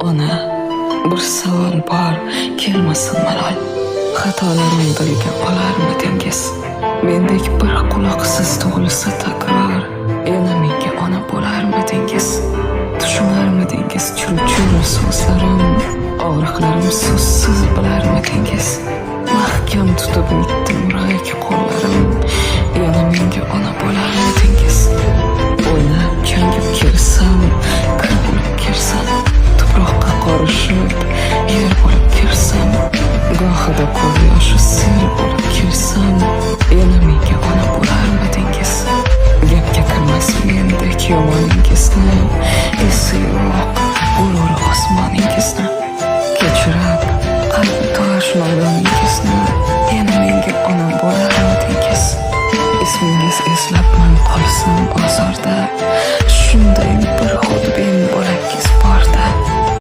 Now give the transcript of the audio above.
Ona, bir savol bor, kelmasin malol. Xatolarim dilga olarmidengiz? Mendek bir quloqsiz tug'ilsa takror, yana menga ona bo'larmidingiz? Tushunarmidingiz chul-chul so'zlarim, og'riqlarim so'zsiz bilarmidingiz? Mahkam tutib yetdim yurak qo'llarim, yana menga ona bo'larmidingiz? O'ynab changib kirsam, kir bo'lib kirsam,